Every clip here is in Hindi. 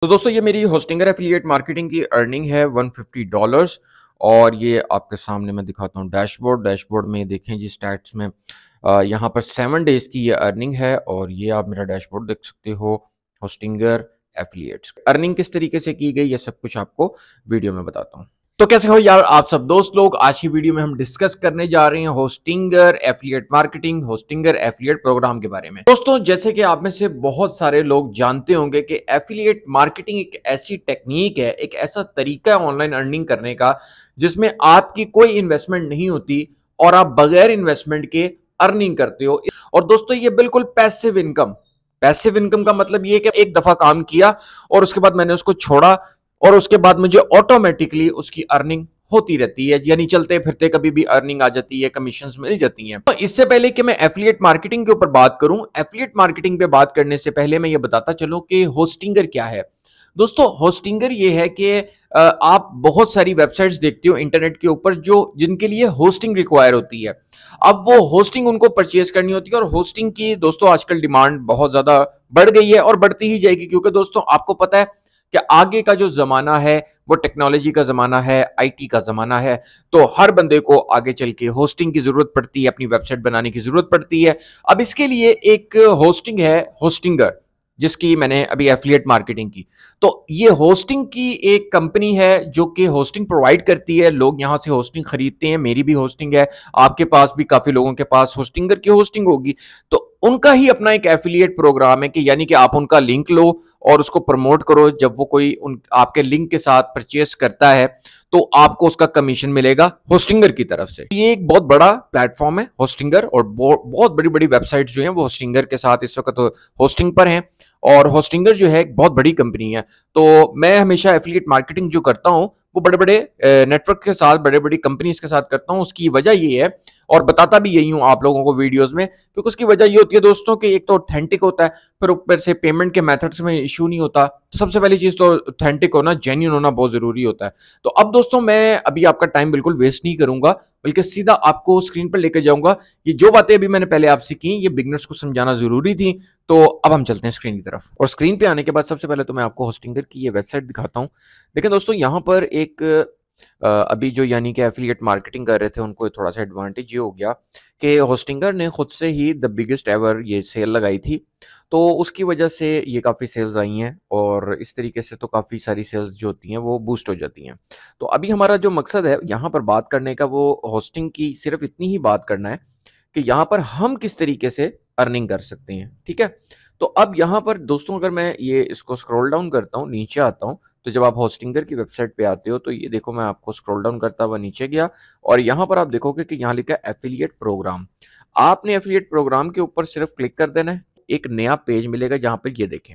तो दोस्तों ये मेरी होस्टिंगर एफिलिएट मार्केटिंग की अर्निंग है $150 और ये आपके सामने मैं दिखाता हूँ डैशबोर्ड में देखें जी स्टैट्स में यहाँ पर 7 डेज की ये अर्निंग है और ये आप मेरा डैशबोर्ड देख सकते हो होस्टिंगर एफिलिएट्स अर्निंग किस तरीके से की गई ये सब कुछ आपको वीडियो में बताता हूँ। तो कैसे हो यार आप सब दोस्त लोग, आज की वीडियो में हम डिस्कस करने जा रहे हैं Hostinger affiliate marketing Hostinger affiliate programme के बारे में। दोस्तों जैसे कि आप में से बहुत सारे लोग जानते होंगे कि एफिलिएट मार्केटिंग एक ऐसी टेक्निक है, एक ऐसा तरीका है ऑनलाइन अर्निंग करने का जिसमें आपकी कोई इन्वेस्टमेंट नहीं होती और आप बगैर इन्वेस्टमेंट के अर्निंग करते हो। और दोस्तों ये बिल्कुल पैसिव इनकम का मतलब ये कि एक दफा काम किया और उसके बाद मैंने उसको छोड़ा और उसके बाद मुझे ऑटोमेटिकली उसकी अर्निंग होती रहती है, यानी चलते फिरते कभी भी अर्निंग आ जाती है, कमीशंस मिल जाती हैं। तो इससे पहले कि मैं एफिलिएट मार्केटिंग के ऊपर बात करूं, एफिलिएट मार्केटिंग पे बात करने से पहले मैं ये बताता चलूं कि होस्टिंगर क्या है। दोस्तों होस्टिंगर ये है कि आप बहुत सारी वेबसाइट्स देखते हो इंटरनेट के ऊपर जो जिनके लिए होस्टिंग रिक्वायर होती है। अब वो होस्टिंग उनको परचेज करनी होती है और होस्टिंग की दोस्तों आजकल डिमांड बहुत ज्यादा बढ़ गई है और बढ़ती ही जाएगी, क्योंकि दोस्तों आपको पता है कि आगे का जो जमाना है वो टेक्नोलॉजी का जमाना है, आईटी का जमाना है। तो हर बंदे को आगे चल के होस्टिंग की जरूरत पड़ती है, अपनी वेबसाइट बनाने की जरूरत पड़ती है। अब इसके लिए एक होस्टिंग है होस्टिंगर, जिसकी मैंने अभी एफिलिएट मार्केटिंग की। तो ये होस्टिंग की एक कंपनी है जो कि होस्टिंग प्रोवाइड करती है, लोग यहां से होस्टिंग खरीदते हैं। मेरी भी होस्टिंग है, आपके पास भी काफी लोगों के पास होस्टिंगर की होस्टिंग होगी। तो उनका ही अपना एक एफिलिएट प्रोग्राम है कि यानी कि आप उनका लिंक लो और उसको प्रमोट करो। जब वो कोई आपके लिंक के साथ परचेस करता है तो आपको उसका कमीशन मिलेगा होस्टिंगर की तरफ से। ये एक बहुत बड़ा प्लेटफॉर्म है होस्टिंगर और बहुत बड़ी बड़ी वेबसाइट्स जो हैं वो होस्टिंगर के साथ इस वक्त होस्टिंग पर हैं और होस्टिंगर जो है एक बहुत बड़ी कंपनी है। तो मैं हमेशा एफिलिएट मार्केटिंग जो करता हूं वो बड़े बड़े नेटवर्क के साथ, बड़े बड़ी कंपनीज के साथ करता हूं। उसकी वजह ये है और बताता भी यही हूं आप लोगों को वीडियोस में, क्योंकि उसकी वजह ये होती है दोस्तों कि एक तो ऑथेंटिक होता है, फिर ऊपर से पेमेंट के मेथड्स में इशू नहीं होता। तो सबसे पहली चीज तो ऑथेंटिक होना, जेन्युइन होना बहुत जरूरी होता है। तो अब दोस्तों मैं अभी आपका टाइम बिल्कुल वेस्ट नहीं करूंगा, बल्कि सीधा आपको स्क्रीन पर लेकर जाऊंगा। ये जो बातें अभी मैंने पहले आपसे की ये बिगनर्स को समझाना जरूरी थी। तो अब हम चलते हैं स्क्रीन की तरफ और स्क्रीन पे आने के बाद सबसे पहले तो मैं आपको होस्टिंगर की ये वेबसाइट दिखाता हूँ। देखिए दोस्तों यहाँ पर एक अभी जो यानी कि एफिलिएट मार्केटिंग कर रहे थे उनको थोड़ा सा एडवांटेज ये हो गया कि होस्टिंगर ने खुद से ही द बिगेस्ट एवर ये सेल लगाई थी। तो उसकी वजह से ये काफ़ी सेल्स आई हैं और इस तरीके से तो काफ़ी सारी सेल्स जो होती हैं वो बूस्ट हो जाती हैं। तो अभी हमारा जो मकसद है यहाँ पर बात करने का वो होस्टिंग की सिर्फ इतनी ही बात करना है कि यहाँ पर हम किस तरीके से अर्निंग कर सकते हैं। ठीक है, तो अब यहाँ पर दोस्तों अगर मैं ये इसको स्क्रॉल डाउन करता हूँ, नीचे आता हूँ, तो जब आप होस्टिंगर की वेबसाइट पे आते हो तो ये देखो मैं आपको स्क्रॉल डाउन करता हुआ नीचे गया और यहाँ पर आप देखोगे कि यहाँ लिखा है एफिलिएट प्रोग्राम। आपने एफिलिएट प्रोग्राम के ऊपर सिर्फ क्लिक कर देना है, एक नया पेज मिलेगा जहाँ पर ये देखें,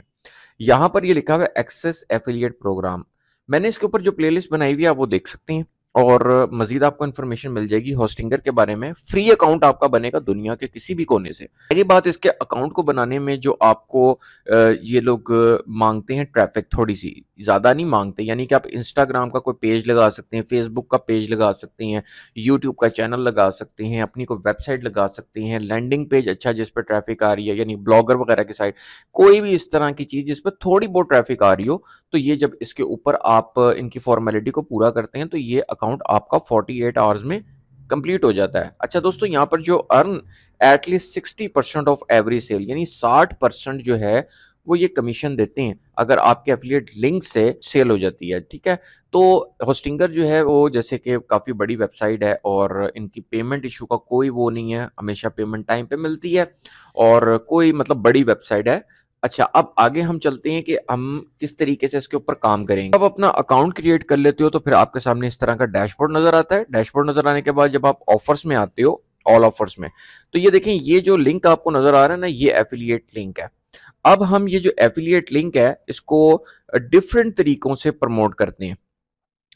यहाँ पर ये लिखा हुआ है एक्सेस एफिलिएट प्रोग्राम। मैंने इसके ऊपर जो प्लेलिस्ट बनाई हुई है आप वो देख सकते हैं और मजीद आपको इन्फॉर्मेशन मिल जाएगी होस्टिंगर के बारे में। फ्री अकाउंट आपका बनेगा दुनिया के किसी भी कोने से। पहली बात, इसके अकाउंट को बनाने में जो आपको ये लोग मांगते हैं ट्रैफिक, थोड़ी सी ज़्यादा नहीं मांगते, यानी कि आप इंस्टाग्राम का कोई पेज लगा सकते हैं, फेसबुक का पेज लगा सकते हैं, यूट्यूब का चैनल लगा सकते हैं, अपनी कोई वेबसाइट लगा सकते हैं, लैंडिंग पेज अच्छा जिस पर ट्रैफिक आ रही है, यानी ब्लॉगर वगैरह की साइट, कोई भी इस तरह की चीज़ जिस पर थोड़ी बहुत ट्रैफिक आ रही हो। तो ये जब इसके ऊपर आप इनकी फॉर्मेलिटी को पूरा करते हैं तो ये अकाउंट आपका 48 आवर्स में कंप्लीट हो जाता है। अच्छा दोस्तों, यहाँ पर जो अर्न एटलीस्ट 60% ऑफ एवरी सेल, यानी 60% जो है वो ये कमीशन देते हैं अगर आपके एफिलिएट लिंक से सेल हो जाती है। ठीक है, तो होस्टिंगर जो है वो जैसे कि काफ़ी बड़ी वेबसाइट है और इनकी पेमेंट इशू का कोई वो नहीं है, हमेशा पेमेंट टाइम पे मिलती है और कोई मतलब बड़ी वेबसाइट है। अच्छा, अब आगे हम चलते हैं कि हम किस तरीके से इसके ऊपर काम करेंगे। अब अपना अकाउंट क्रिएट कर लेते हो तो फिर आपके सामने इस तरह का डैशबोर्ड नजर आता है। डैशबोर्ड नजर आने के बाद जब आप ऑफर्स में आते हो, ऑल ऑफर्स में, तो ये देखें ये जो लिंक आपको नजर आ रहा है ना, ये एफिलिएट लिंक है। अब हम ये जो एफिलिएट लिंक है इसको डिफरेंट तरीकों से प्रमोट करते हैं।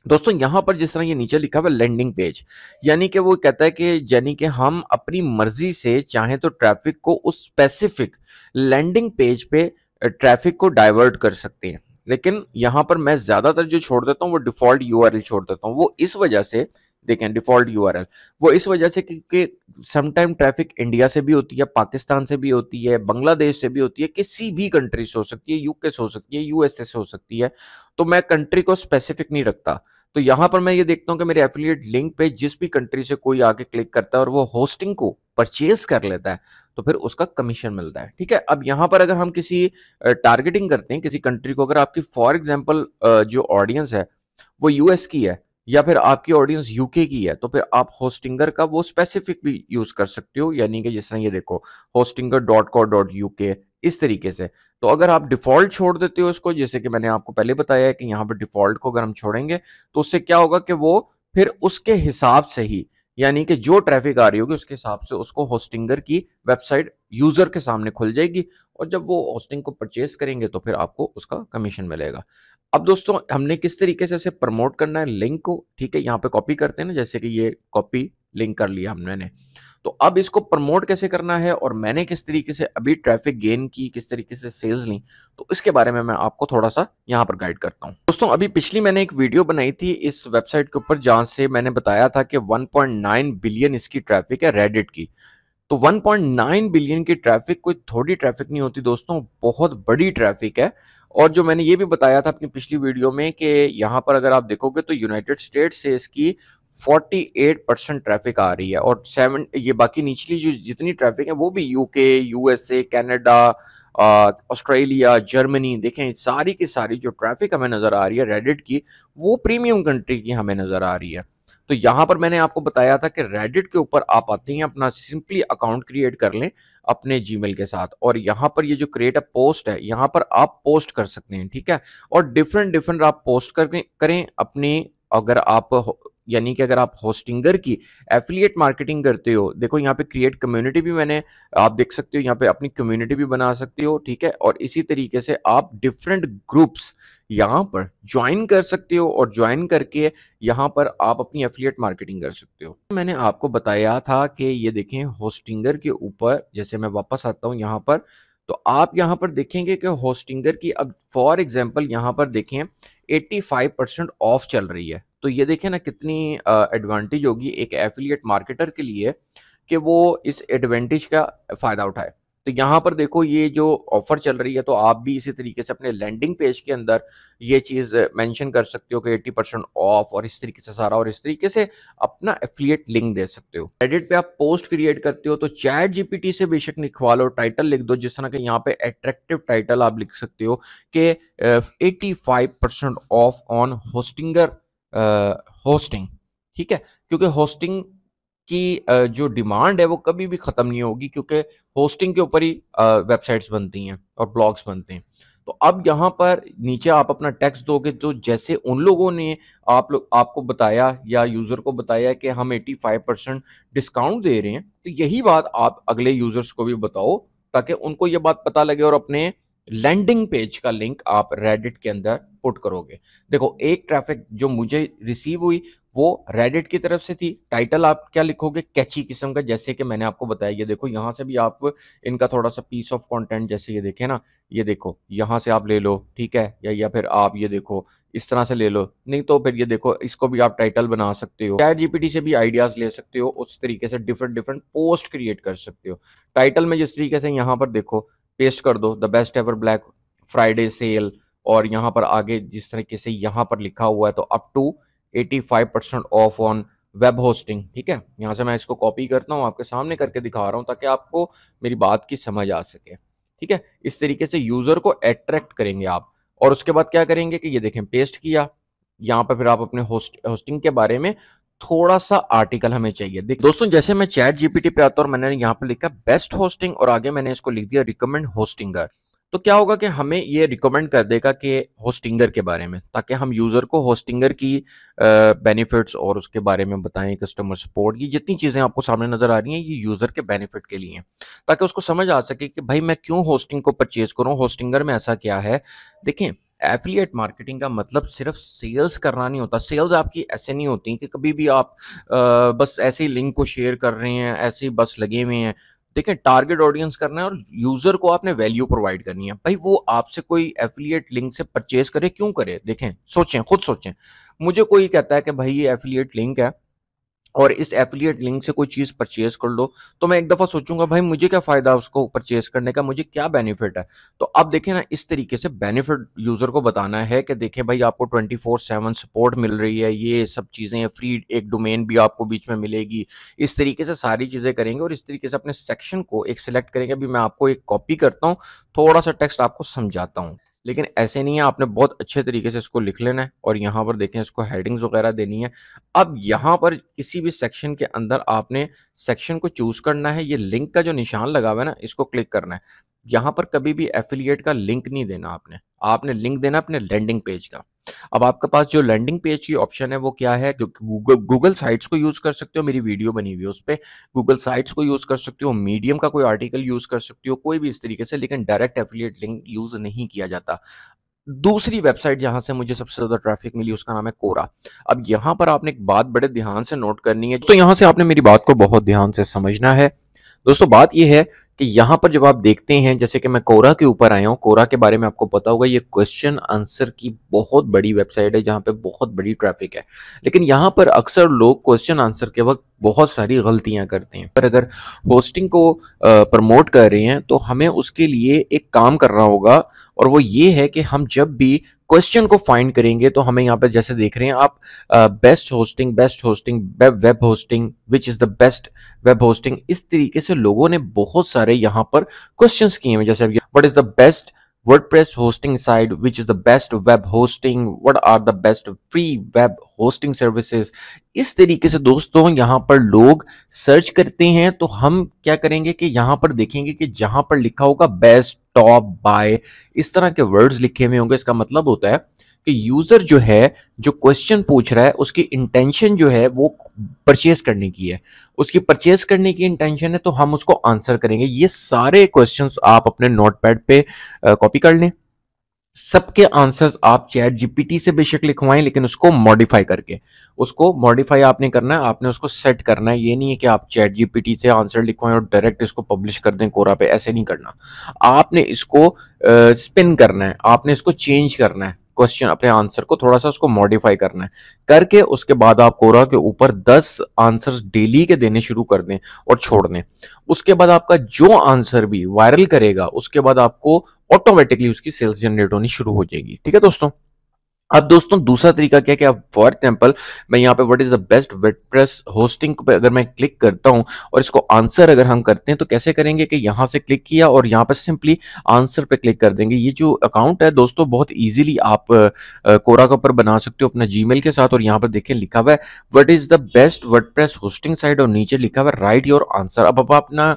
दोस्तों यहाँ पर जिस तरह ये नीचे लिखा हुआ है लैंडिंग पेज, यानी कि वो कहता है कि यानी कि हम अपनी मर्जी से चाहें तो ट्रैफिक को उस स्पेसिफिक लैंडिंग पेज पे ट्रैफिक को डाइवर्ट कर सकते हैं। लेकिन यहाँ पर मैं ज्यादातर जो छोड़ देता हूँ वो डिफॉल्ट यूआरएल छोड़ देता हूँ। वो इस वजह से देखें डिफ़ॉल्ट यूआरएल, वो इस वजह से क्योंकि सम टाइम ट्रैफ़िक इंडिया से भी होती है, पाकिस्तान से भी होती है, बांग्लादेश से भी होती है, किसी भी कंट्री से हो सकती है, यूके से हो सकती है, यूएसए से हो सकती है, तो मैं कंट्री को स्पेसिफ़िक नहीं रखता। तो यहाँ पर मैं ये देखता हूँ कि मेरे एफ़िलिएट लिंक पे जिस भी कंट्री से कोई आके क्लिक करता है और वो होस्टिंग को परचेज़ कर लेता है, तो फिर उसका कमीशन मिलता है, ठीक है? अब यहाँ पर अगर हम किसी टारगेटिंग करते हैं किसी कंट्री को, अगर आपकी फॉर एग्ज़ाम्पल जो ऑडियंस है, वो यूएस की है या फिर आपकी ऑडियंस यूके की है, तो फिर आप होस्टिंगर का वो स्पेसिफिक भी यूज़ कर सकते हो, यानी कि जिस तरह ये देखो hostinger.co.uk इस तरीके से। तो अगर आप डिफ़ॉल्ट छोड़ देते हो इसको, जैसे कि मैंने आपको पहले बताया है कि यहाँ पर डिफ़ॉल्ट को अगर हम छोड़ेंगे, तो उससे क्या होगा कि वो फिर उसके हिसाब से ही, यानी कि जो ट्रैफ़िक आ रही होगी उसके हिसाब से उसको होस्टिंगर की वेबसाइट यूज़र के सामने खुल जाएगी और जब वो होस्टिंग को परचेज़ करेंगे तो फिर आपको उसका कमीशन मिलेगा। अब दोस्तों हमने किस तरीके से इसे प्रमोट करना है लिंक को, ठीक है? यहाँ पे कॉपी करते हैं ना, जैसे कि ये कॉपी लिंक कर लिया मैंने। तो अब इसको प्रमोट कैसे करना है और मैंने किस तरीके से अभी ट्रैफ़िक गेन की, किस तरीके से सेल्स ली, तो इसके बारे में मैं आपको थोड़ा-सा यहाँ पर गाइड करता हूँ। दोस्तों अभी पिछली मैंने एक वीडियो बनाई थी इस वेबसाइट के ऊपर जहाँ से मैंने बताया था कि 1.9 बिलियन इसकी ट्रैफ़िक है रेडिट की। तो 1.9 बिलियन की ट्रैफ़िक कोई थोड़ी ट्रैफ़िक नहीं होती दोस्तों, बहुत बड़ी ट्रैफ़िक है। और जो मैंने ये भी बताया था अपनी पिछली वीडियो में कि यहाँ पर अगर आप देखोगे तो यूनाइटेड स्टेट्स से इसकी 48% ट्रैफ़िक आ रही है और 7 ये बाकी निचली जो जितनी ट्रैफ़िक है वो भी UK, USA, Canada, Australia, Germany, देखें सारी की सारी जो ट्रैफ़िक हमें नज़र आ रही है रेडिट की, वो प्रीमियम कंट्री की हमें नज़र आ रही है। तो यहाँ पर मैंने आपको बताया था कि रेडिट के ऊपर आप आते हैं, अपना सिंपली अकाउंट क्रिएट कर लें अपने जीमेल के साथ और यहाँ पर ये जो क्रिएट अ पोस्ट है, यहाँ पर आप पोस्ट कर सकते हैं, ठीक है? और डिफरेंट डिफरेंट आप पोस्ट करके करें अपनी, अगर आप यानी कि अगर आप होस्टिंगर की एफिलिएट मार्केटिंग करते हो, देखो यहाँ पे क्रिएट कम्युनिटी भी मैंने, आप देख सकते हो यहाँ पे अपनी कम्युनिटी भी बना सकते हो, ठीक है? और इसी तरीके से आप डिफरेंट ग्रुप्स यहाँ पर ज्वाइन कर सकते हो और ज्वाइन करके यहाँ पर आप अपनी एफिलिएट मार्केटिंग कर सकते हो। मैंने आपको बताया था कि ये देखें होस्टिंगर के ऊपर, जैसे मैं वापस आता हूँ यहाँ पर, तो आप यहाँ पर देखेंगे कि होस्टिंगर की अब फॉर एग्जांपल यहाँ पर देखें 85% ऑफ चल रही है। तो ये देखें ना कितनी एडवांटेज होगी एक एफिलिएट मार्केटर के लिए कि वो इस एडवांटेज का फ़ायदा उठाए। तो यहाँ पर देखो ये जो ऑफ़र चल रही है, तो आप भी इसी तरीके से अपने लैंडिंग पेज के अंदर ये चीज़ मेंशन कर सकते हो कि 80% ऑफ और इस तरीके से सारा, और इस तरीके से अपना एफिलिएट लिंक दे सकते हो। रेडिट पे आप पोस्ट क्रिएट करते हो तो चैट जीपीटी से बेशक लिखवा लो, टाइटल लिख दो, जिस तरह के यहाँ पे अट्रैक्टिव टाइटल आप लिख सकते हो कि 85% ऑफ ऑन होस्टिंगर होस्टिंग, ठीक है? क्योंकि होस्टिंग की जो डिमांड है वो कभी भी ख़त्म नहीं होगी, क्योंकि होस्टिंग के ऊपर ही वेबसाइट्स बनती हैं और ब्लॉग्स बनते हैं। तो अब यहाँ पर नीचे आप अपना टेक्स्ट दोगे, तो जैसे उन लोगों ने आपको बताया या यूज़र को बताया कि हम 85% डिस्काउंट दे रहे हैं, तो यही बात आप अगले यूज़र्स को भी बताओ ताकि उनको ये बात पता लगे और अपने लैंडिंग पेज का लिंक आप रेडिट के अंदर पुट करोगे। देखो एक ट्रैफ़िक जो मुझे रिसीव हुई वो रेडिट की तरफ से थी। टाइटल आप क्या लिखोगे कैची किस्म का, जैसे कि मैंने आपको बताया, ये देखो यहाँ से भी आप इनका थोड़ा-सा पीस ऑफ कंटेंट, जैसे ये देखें ना, ये देखो यहाँ से आप ले लो, ठीक है? या फिर आप ये देखो इस तरह से ले लो, नहीं तो फिर ये देखो इसको भी आप टाइटल बना सकते हो। चैट जीपीटी से भी आइडियाज़ ले सकते हो, उस तरीके से डिफरेंट डिफरेंट पोस्ट क्रिएट कर सकते हो। टाइटल में जिस तरीके से यहाँ पर देखो पेस्ट कर दो, the best ever black Friday sale, और यहाँ पर आगे जिस तरीके से यहाँ पर लिखा हुआ है तो up to 85% off on web hosting, ठीक है? यहाँ से मैं इसको कॉपी करता हूँ, आपके सामने करके दिखा रहा हूँ ताकि आपको मेरी बात की समझ आ सके, ठीक है? इस तरीके से यूज़र को अट्रैक्ट करेंगे आप और उसके बाद क्या करेंगे कि ये देखें पेस्ट किया, यहाँ पे फिर आप अपने होस्टिंग के बारे में थोड़ा-सा आर्टिकल हमें चाहिए। देख दोस्तों, जैसे मैं चैट जीपीटी पे आता हूँ और मैंने यहाँ पे लिखा बेस्ट होस्टिंग और आगे मैंने इसको लिख दिया रिकमेंड होस्टिंगर। तो क्या होगा कि हमें ये रिकमेंड कर देगा कि होस्टिंगर के बारे में, ताकि हम यूज़र को होस्टिंगर की बेनिफिट्स और उसके बारे में बताएँ, कस्टमर सपोर्ट, ये जितनी चीज़ें आपको सामने नज़र आ रही हैं, ये यूज़र के बेनिफिट के लिए हैं। ताकि उसको समझ आ सके कि भाई मैं क्यों होस्टिंग को परचेज़ करूँ, होस्टिंगर में ऐसा क्या है? देखें, एफ़िलिएट मार्केटिंग का मतलब सिर्फ़ सेल्स करना नहीं होता। सेल्स आपकी ऐसे नहीं होती कि कभी भी आप बस ऐसे ही लिंक को शेयर कर रहे हैं, ऐसे ही बस लगे हुए हैं। देखिए टारगेट ऑडियंस करना है और यूज़र को आपने वैल्यू प्रोवाइड करनी है। भाई वो आपसे कोई एफ़िलिएट लिंक से परचेज़ करे, क्यों करे? देखें, सोचें, खुद सोचें। मुझे कोई कहता है कि भाई ये एफ़िलिएट लिंक है, और इस एफ़िलिएट लिंक से कोई चीज़ परचेज़ कर लो, तो मैं एक दफ़ा सोचूँगा भाई मुझे क्या फ़ायदा उसको परचेज़ करने का, मुझे क्या बेनिफिट है? तो अब देखिए ना इस तरीके से बेनिफिट यूज़र को बताना है कि देखिए भाई आपको 24/7 सपोर्ट मिल रही है, ये सब चीज़ें फ्री एक डोमेन भी आपको बीच में मिलेगी। इस तरीके से सारी चीज़ें करेंगे और इस तरीके से अपने सेक्शन को एक सिलेक्ट करेंगे। अभी मैं आपको एक कॉपी करता हूँ, थोड़ा-सा टेक्स्ट आपको समझाता हूँ। लेकिन ऐसे नहीं है, आपने बहुत अच्छे तरीके से इसको लिख लेना है और यहाँ पर देखें इसको हेडिंग्स वगैरह देनी है। अब यहाँ पर किसी भी सेक्शन के अंदर आपने सेक्शन को चूज़ करना है, ये लिंक का जो निशान लगा हुआ है ना, इसको क्लिक करना है। यहाँ पर कभी भी एफ़िलिएट का लिंक नहीं देना आपने, आपने लिंक देना अपने लैंडिंग पेज का। अब आपके पास जो लैंडिंग पेज की ऑप्शन है वो क्या है? जो गूगल साइट्स को यूज़ कर सकते हो, मेरी वीडियो बनी हुई है उसपे। गूगल साइट्स को यूज़ कर सकते हो, मीडियम का कोई आर्टिकल यूज़ कर सकते हो, कोई भी इस तरीके से, लेकिन डायरेक्ट एफ़िलिएट लिंक यूज़ नहीं किया जाता। दूसरी वेबसाइट जहाँ से मुझे सबसे ज़्यादा ट्रैफ़िक मिली उसका नाम है कोरा। अब यहाँ पर आपने एक बात बड़े ध्यान से नोट करनी है, तो यहाँ से आपने मेरी बात को बहुत ध्यान से समझना है। दोस्तों बात ये है कि यहाँ पर जब आप देखते हैं जैसे कि मैं कोरा के ऊपर आया हूँ, कोरा के बारे में आपको पता होगा ये क्वेश्चन आंसर की बहुत बड़ी वेबसाइट है जहाँ पे बहुत बड़ी ट्रैफ़िक है। लेकिन यहाँ पर अक्सर लोग क्वेश्चन आंसर के वक़्त बहुत सारी गलतियाँ करते हैं। पर अगर होस्टिंग को प्रमोट कर रहे हैं तो हमें उसके लिए एक काम करना होगा और वो ये है कि हम जब भी क्वेश्चन को फाइंड करेंगे तो हमें यहाँ पे जैसे देख रहे हैं आप best hosting web hosting which is the best web hosting, इस तरीके से लोगों ने बहुत सारे यहाँ पर क्वेश्चंस किए हैं। जैसे what is the best WordPress hosting site, which is the best web hosting, what are the best free web hosting services. इस तरीके से दोस्तों यहाँ पर लोग सर्च करते हैं, तो हम क्या करेंगे कि यहाँ पर देखेंगे कि जहां पर लिखा होगा बेस्ट, टॉप, बाय, इस तरह के वर्ड्स लिखे हुए होंगे। इसका मतलब होता है कि यूजर जो है, जो क्वेश्चन पूछ रहा है, उसकी इंटेंशन जो है वो परचेज करने की है। उसकी परचेज करने की इंटेंशन है तो हम उसको आंसर करेंगे। ये सारे क्वेश्चंस आप अपने नोटपैड पे कॉपी कर लें। सबके आंसर्स आप चैट जीपीटी से बेशक लिखवाएं, लेकिन उसको मॉडिफाई करके, उसको मॉडिफाई आपने करना है, आपने उसको सेट करना है। ये नहीं है कि आप चैट जीपीटी से आंसर लिखवाएं और डायरेक्ट इसको पब्लिश कर दें कोरा पे, ऐसे नहीं करना। आपने इसको स्पिन करना है, आपने इसको चेंज करना है, क्वेश्चन अपने आंसर को थोड़ा सा उसको मॉडिफाई करना है। करके उसके बाद आप कोरा के ऊपर 10 आंसर्स डेली के देने शुरू कर दें और छोड़ दें। उसके बाद आपका जो आंसर भी वायरल करेगा, उसके बाद आपको ऑटोमेटिकली उसकी सेल्स जनरेट होनी शुरू हो जाएगी। ठीक है दोस्तों। अब दोस्तों दूसरा तरीका क्या है कि अब फॉर एग्जाम्पल मैं यहाँ पे what is the best WordPress hosting पे अगर मैं क्लिक करता हूँ और इसको आंसर अगर हम करते हैं तो कैसे करेंगे कि यहाँ से क्लिक किया और यहाँ पर सिंपली आंसर पे क्लिक कर देंगे। ये जो अकाउंट है दोस्तों बहुत इजीली आप कोरा के ऊपर बना सकते हो अपना जीमेल के साथ। और यहाँ पर देखिए लिखा हुआ है what is the best WordPress hosting site और नीचे लिखा हुआ है राइट योर आंसर। अब आप अपना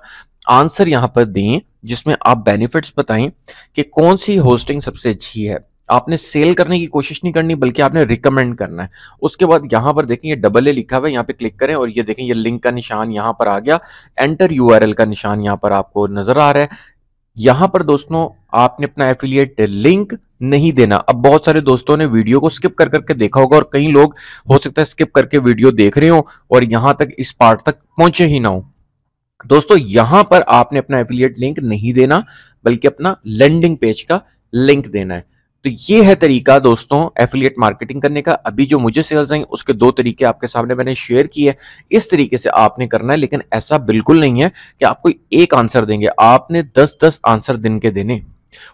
आंसर यहाँ पर दें जिसमें आप बेनिफिट्स बताएं कि कौन सी होस्टिंग सबसे अच्छी है। आपने सेल करने की कोशिश नहीं करनी बल्कि आपने रिकमेंड करना है। उसके बाद यहाँ पर देखें ये डबल ए लिखा हुआ है, यहाँ पे क्लिक करें और ये देखें ये लिंक का निशान यहाँ पर आ गया, एंटर यूआरएल का निशान यहाँ पर आपको नजर आ रहा है। यहाँ पर दोस्तों आपने अपना एफिलिएट लिंक नहीं देना। अब बहुत सारे दोस्तों ने वीडियो को स्किप कर करके देखा होगा और कई लोग हो सकता है स्किप करके वीडियो देख रहे हो और यहाँ तक इस पार्ट तक पहुंचे ही ना हो। दोस्तों यहां पर आपने अपना एफिलिएट लिंक नहीं देना बल्कि अपना लैंडिंग पेज का लिंक देना है। तो ये है तरीका दोस्तों एफिलिएट मार्केटिंग करने का। अभी जो मुझे सेल्स आई उसके 2 तरीके आपके सामने मैंने शेयर किए। इस तरीके से आपने करना है, लेकिन ऐसा बिल्कुल नहीं है कि आप कोई एक आंसर देंगे, आपने 10-10 आंसर दिन के देने,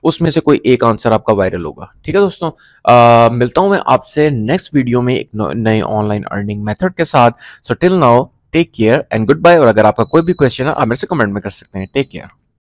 उसमें से कोई एक आंसर आपका वायरल होगा। ठीक है दोस्तों। मिलता हूं मैं आपसे नेक्स्ट वीडियो में एक नए ऑनलाइन अर्निंग मेथड के साथ। So till now take care and good bye. और अगर आपका कोई भी क्वेश्चन है आप मेरे से कमेंट में कर सकते हैं। Take care.